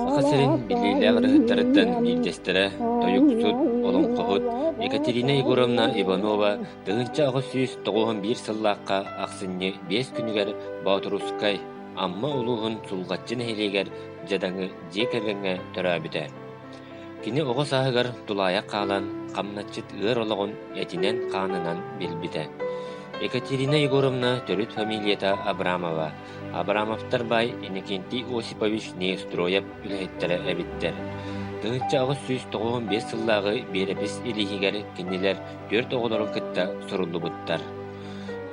Сахасырын билилер тарыттан бирдестере тоюксут олон кохут Екатерина Егоровна Иванова тыгынча 991 сыллакка аксынны 5 күнүгер Батурускай амма улуһун сулгатчын хелегер жадаңы жекергенге төрөбүтэ. Кини ого саһыгар тулая каалан камначыт ыр ологон этинен канынан билбите. Екатерина Егоровна төрүт фамилията Абрамова. Абрамовтар бай Иннокентий Осипович Неустроев үлэхеттере эбиттер. Тыгынча 995 сыллагы беребис илихигер кинилер 4 оголорун кытта суруллубуттар.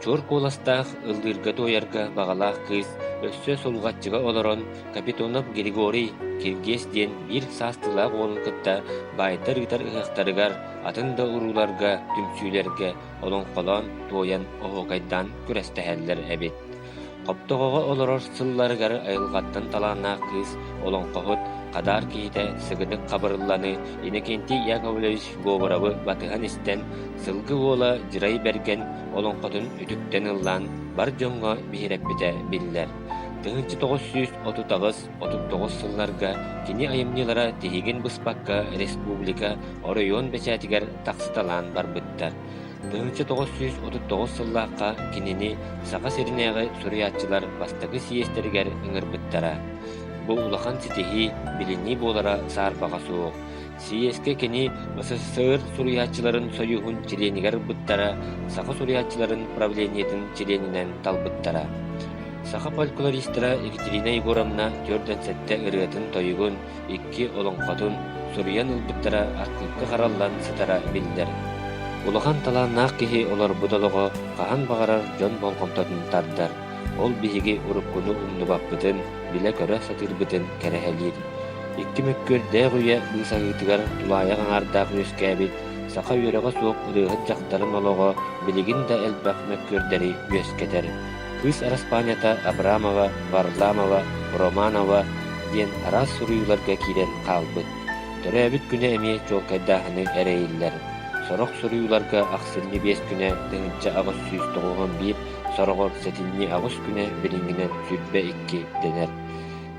Чор коластах ылдырга тоярга багалах кыз өссө сулгатчыга олорон Капитонов Григорий Киргиз ден бир састылак олун кытта байтар гитар ыхтарыгар атында уруларга түмсүйлерге олон колон тоян огайдан күрестехеллер эбит. Коптогого олорор сылларыгар айылгаттан талаана кыз олон кохот кадар кийте сыгыдык кабырылланы Иннокентий Яковлевич Говоровы батыган истен сылгы ола жырай берген олон котун үтүктен ыллан бар жоңго бихиреппите биллер. Тыгынчы 939 сылларга кини айымнылара тиһиген быспакка республика оройон бечатигер таксыталан барбыттар. Тыгынчы 939 сыллакка кинини сака серинеге суруятчылар бастагы сиестеригер ыңырбыттара. Бу улахан ситихи билини болара саарбага суок. Сиеске кини СССР суруятчыларын союхун членигер быттара, сака суруятчыларын правлениятын членинен талбыттара. Саха фольклористера Екатерина Егоровна төрден сетте ырыатын тойугун икки олоңкотун суруян ылбыттара аркылыкка караллан сытара билдер. Улахан талааннаах киһи олар будолого каһан багарар дьон болгомтотун тардар. Ол биһиги уруккуну умнубаппытын, биле көрө сатырбытын кэрэһэлиир. Икки мөккөр дээҕүйэ быысаһыытыгар тулаайа аңардаах үөскээбит, саха үөрөҕө суох ырыаһыт дьахтарын олоҕо билигин да элбэх мөккөрдери үөскэтэр. Кыз Араспанята Абрамова, Варламова, Романова диэн арас суруйуларга кирен хаалбыт. Төрөбүт күнэ эмиэ чуолкайдааханы эрэйиллэр. Сорох суруйуларга ахсынны 5 күнэ тыгынча 991, сорогор сетинни 9 күнэ билиңинен сүрбэ 2 денер.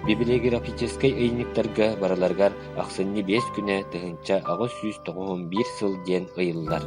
Библиографической ыйныктарга бараларгар ахсынны 5 күнэ тыгынча 991 сыл диэн ыйыллар.